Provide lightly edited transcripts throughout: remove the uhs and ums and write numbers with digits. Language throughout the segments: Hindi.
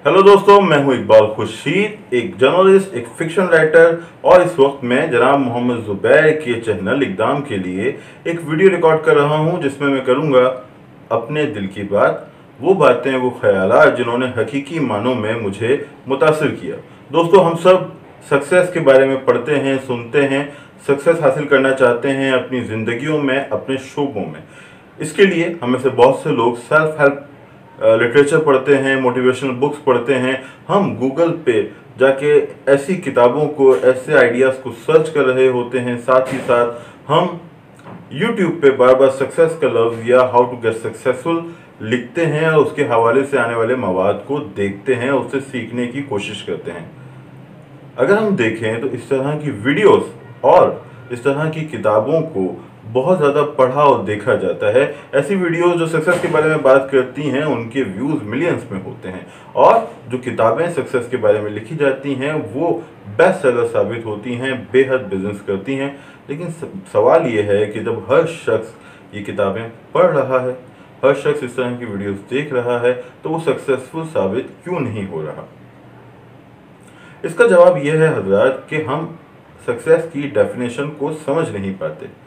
हेलो दोस्तों, मैं हूं इकबाल खुर्शीद, एक जर्नलिस्ट, एक फिक्शन राइटर। और इस वक्त मैं जनाब मोहम्मद जुबैर के चैनल इकदाम के लिए एक वीडियो रिकॉर्ड कर रहा हूं, जिसमें मैं करूंगा अपने दिल की बात, वो बातें, वो ख्यालात जिन्होंने हकीकी मानों में मुझे मुतासिर किया। दोस्तों, हम सब सक्सेस के बारे में पढ़ते हैं, सुनते हैं, सक्सेस हासिल करना चाहते हैं अपनी ज़िंदगियों में, अपने शोबों में। इसके लिए हमें से बहुत से लोग सेल्फ हेल्प लिटरेचर पढ़ते हैं, मोटिवेशनल बुक्स पढ़ते हैं। हम गूगल पे जाके ऐसी किताबों को, ऐसे आइडियाज़ को सर्च कर रहे होते हैं। साथ ही साथ हम यूट्यूब पे बार बार सक्सेस का लफ्ज़ या हाउ टू गेट सक्सेसफुल लिखते हैं और उसके हवाले से आने वाले मवाद को देखते हैं, उससे सीखने की कोशिश करते हैं। अगर हम देखें तो इस तरह की वीडियोस और इस तरह की किताबों को बहुत ज़्यादा पढ़ा और देखा जाता है। ऐसी वीडियोस जो सक्सेस के बारे में बात करती हैं, उनके व्यूज़ मिलियंस में होते हैं। और जो किताबें सक्सेस के बारे में लिखी जाती हैं वो बेस्ट सेलर साबित होती हैं, बेहद बिजनेस करती हैं। लेकिन सवाल ये है कि जब हर शख्स ये किताबें पढ़ रहा है, हर शख्स इस तरह की वीडियोस देख रहा है, तो वो सक्सेसफुल साबित क्यों नहीं हो रहा? इसका जवाब यह है हजरात कि हम सक्सेस की डेफिनेशन को समझ नहीं पाते।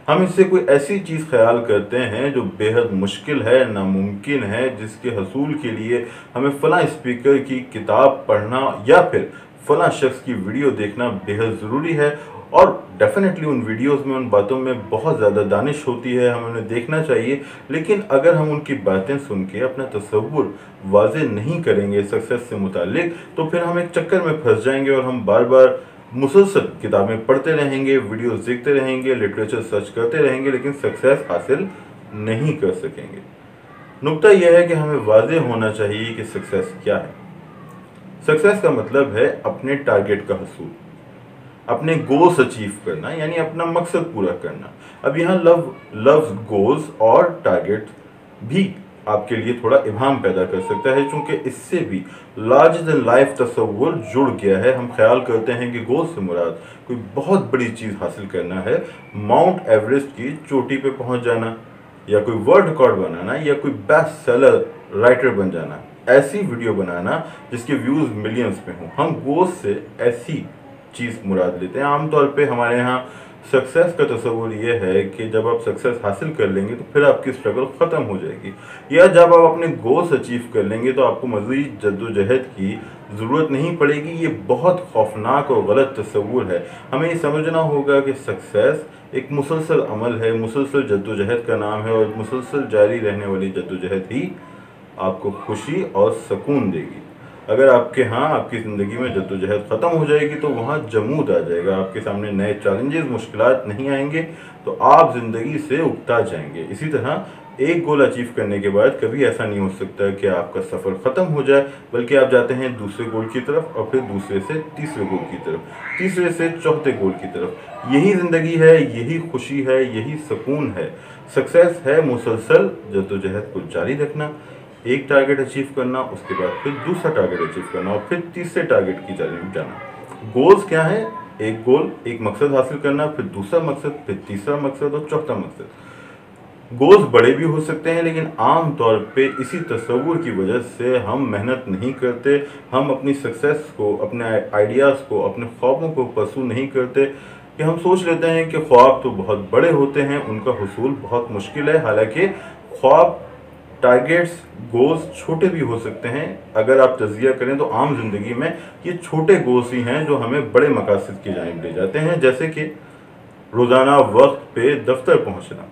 हम इससे कोई ऐसी चीज़ ख्याल करते हैं जो बेहद मुश्किल है, नामुमकिन है, जिसके हसूल के लिए हमें फ़लाँ स्पीकर की किताब पढ़ना या फिर फ़लाँ शख्स की वीडियो देखना बेहद ज़रूरी है। और डेफिनेटली उन वीडियोस में, उन बातों में बहुत ज़्यादा दानिश होती है, हमें उन्हें देखना चाहिए। लेकिन अगर हम उनकी बातें सुन के अपना तसव्वुर वाज़ेह नहीं करेंगे सक्सेस से मुतालिक, तो फिर हम एक चक्कर में फंस जाएंगे और हम बार बार मुसलसल किताबें पढ़ते रहेंगे, वीडियोस देखते रहेंगे, लिटरेचर सर्च करते रहेंगे, लेकिन सक्सेस हासिल नहीं कर सकेंगे। नुक्ता यह है कि हमें वाज़ेह होना चाहिए कि सक्सेस क्या है। सक्सेस का मतलब है अपने टारगेट का हसूल, अपने गोल्स अचीव करना, यानी अपना मकसद पूरा करना। अब यहाँ लव्स गोल्स और टारगेट भी आपके लिए थोड़ा इबाहम पैदा कर सकता है, क्योंकि इससे भी लार्जर देन लाइफ तस्वुर जुड़ गया है। हम ख्याल करते हैं कि गोल से मुराद कोई बहुत बड़ी चीज़ हासिल करना है, माउंट एवरेस्ट की चोटी पे पहुंच जाना, या कोई वर्ल्ड रिकॉर्ड बनाना, या कोई बेस्ट सेलर राइटर बन जाना, ऐसी वीडियो बनाना जिसके व्यूज़ मिलियंस में हों। हम गोल से ऐसी चीज़ मुराद लेते हैं। आमतौर पे हमारे यहाँ सक्सेस का तस्वुर ये है कि जब आप सक्सेस हासिल कर लेंगे तो फिर आपकी स्ट्रगल ख़त्म हो जाएगी, या जब आप अपने गोल्स अचीव कर लेंगे तो आपको मज़ीद जद्दोजहद की ज़रूरत नहीं पड़ेगी। ये बहुत खौफनाक और गलत तस्वुर है। हमें ये समझना होगा कि सक्सेस एक मुसलसल अमल है, मुसलसल जद्दोजहद का नाम है, और मुसलसल जारी रहने वाली जद्दोजहद ही आपको खुशी और सुकून देगी। अगर आपके यहाँ आपकी ज़िंदगी में जद्दोजहद ख़त्म हो जाएगी तो वहाँ जमूद आ जाएगा, आपके सामने नए चैलेंजेस, मुश्किलात नहीं आएंगे, तो आप ज़िंदगी से उकता जाएंगे। इसी तरह एक गोल अचीव करने के बाद कभी ऐसा नहीं हो सकता कि आपका सफ़र ख़त्म हो जाए, बल्कि आप जाते हैं दूसरे गोल की तरफ, और फिर दूसरे से तीसरे गोल की तरफ, तीसरे से चौथे गोल की तरफ। यही ज़िंदगी है, यही खुशी है, यही सुकून है। सक्सेस है मुसलसल जद्दोजहद को जारी रखना, एक टारगेट अचीव करना, उसके बाद फिर दूसरा टारगेट अचीव करना, और फिर तीसरे टारगेट की जानिब जाना। गोल्स क्या है? एक गोल, एक मकसद हासिल करना, फिर दूसरा मकसद, फिर तीसरा मकसद और चौथा मकसद। गोल्स बड़े भी हो सकते हैं, लेकिन आम तौर पे इसी तस्वुर की वजह से हम मेहनत नहीं करते, हम अपनी सक्सेस को, अपने आइडियाज़ को, अपने ख्वाबों को परसू नहीं करते, कि हम सोच लेते हैं कि ख्वाब तो बहुत बड़े होते हैं, उनका हुसूल बहुत मुश्किल है। हालांकि ख्वाब, टारगेट्स, गोल्स छोटे भी हो सकते हैं। अगर आप तज़किया करें तो आम जिंदगी में ये छोटे गोल्स ही हैं जो हमें बड़े मकासद की जानिब ले जाते हैं, जैसे कि रोज़ाना वक्त पे दफ्तर पहुंचना,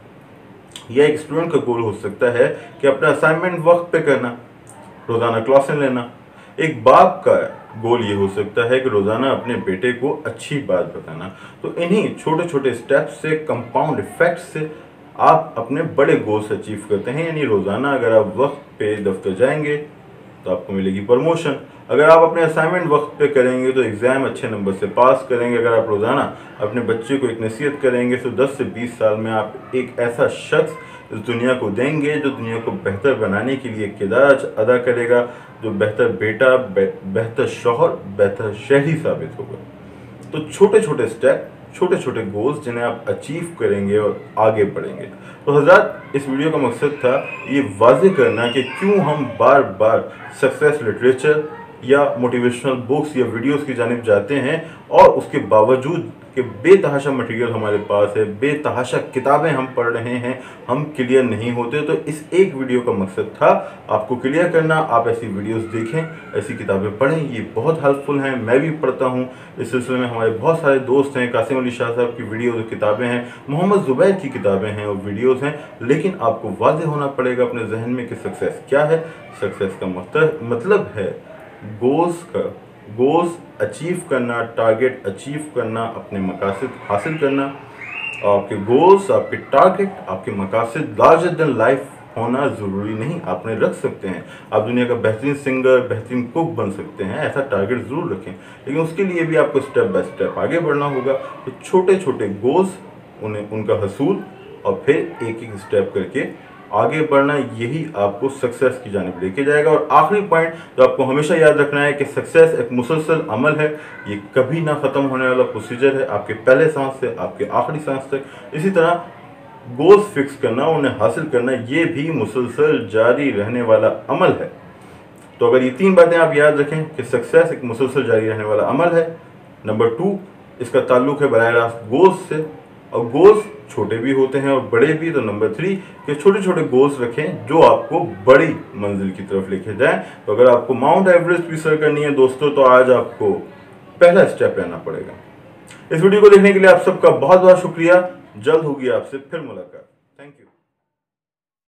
या एक स्टूडेंट का गोल हो सकता है कि अपना असाइनमेंट वक्त पे करना, रोज़ाना क्लासें लेना। एक बाप का गोल ये हो सकता है कि रोज़ाना अपने बेटे को अच्छी बात बताना। तो इन्हीं छोटे छोटे स्टेप्स से, कंपाउंड इफेक्ट से आप अपने बड़े गोल्स अचीव करते हैं। यानी रोज़ाना अगर आप वक्त पे दफ्तर जाएंगे तो आपको मिलेगी प्रमोशन, अगर आप अपने असाइनमेंट वक्त पे करेंगे तो एग्ज़ाम अच्छे नंबर से पास करेंगे, अगर आप रोज़ाना अपने बच्चे को एक नसीहत करेंगे तो 10 से 20 साल में आप एक ऐसा शख्स इस दुनिया को देंगे जो दुनिया को बेहतर बनाने के लिए किरदार अदा करेगा, जो बेहतर बेटा, बेहतर शौहर, बेहतर शहरी साबित होगा। तो छोटे छोटे स्टेप छोटे छोटे गोल्स जिन्हें आप अचीव करेंगे और आगे बढ़ेंगे। तो हज़रात, इस वीडियो का मकसद था ये वाज़ेह करना कि क्यों हम बार बार सक्सेस लिटरेचर या मोटिवेशनल बुक्स या वीडियोस की जानिब जाते हैं और उसके बावजूद कि बेतहाशा मटेरियल हमारे पास है, बेतहाशा किताबें हम पढ़ रहे हैं, हम क्लियर नहीं होते। तो इस एक वीडियो का मकसद था आपको क्लियर करना। आप ऐसी वीडियोस देखें, ऐसी किताबें पढ़ें, ये बहुत हेल्पफुल हैं। मैं भी पढ़ता हूँ। इस सिलसिले में हमारे बहुत सारे दोस्त हैं। कासिम अली शाह साहब की वीडियो और किताबें हैं, मोहम्मद ज़ुबैर की किताबें हैं और वीडियोज़ हैं। लेकिन आपको वाज़ेह होना पड़ेगा अपने जहन में कि सक्सेस क्या है। सक्सेस का मतलब है गोल्स अचीव करना, टारगेट अचीव करना, अपने मकासद हासिल करना। आपके गोल्स, आपके टारगेट, आपके मकासद लार्जर देन लाइफ होना ज़रूरी नहीं। आपने रख सकते हैं, आप दुनिया का बेहतरीन सिंगर, बेहतरीन कुक बन सकते हैं, ऐसा टारगेट ज़रूर रखें। लेकिन उसके लिए भी आपको स्टेप बाय स्टेप आगे बढ़ना होगा। तो छोटे छोटे गोल्स, उनका हसूल और फिर एक एक स्टेप करके आगे बढ़ना, यही आपको सक्सेस की जानिब लेके जाएगा। और आखिरी पॉइंट जो आपको हमेशा याद रखना है कि सक्सेस एक मुसलसल अमल है, ये कभी ना ख़त्म होने वाला प्रोसीजर है, आपके पहले सांस से आपके आखिरी सांस तक। इसी तरह गोल्स फिक्स करना, उन्हें हासिल करना, ये भी मुसलसल जारी रहने वाला अमल है। तो अगर ये तीन बातें आप याद रखें कि सक्सेस एक मुसलसल जारी रहने वाला अमल है, नंबर 2 इसका ताल्लुक है बराह रास्त गोल्स से, और गोल्स छोटे भी होते हैं और बड़े भी। तो नंबर 3 कि छोटे छोटे गोल्स रखें जो आपको बड़ी मंजिल की तरफ लेके जाएं। तो अगर आपको माउंट एवरेस्ट भी सर करनी है दोस्तों, तो आज आपको पहला स्टेप लेना पड़ेगा। इस वीडियो को देखने के लिए आप सबका बहुत बहुत शुक्रिया। जल्द होगी आपसे फिर मुलाकात।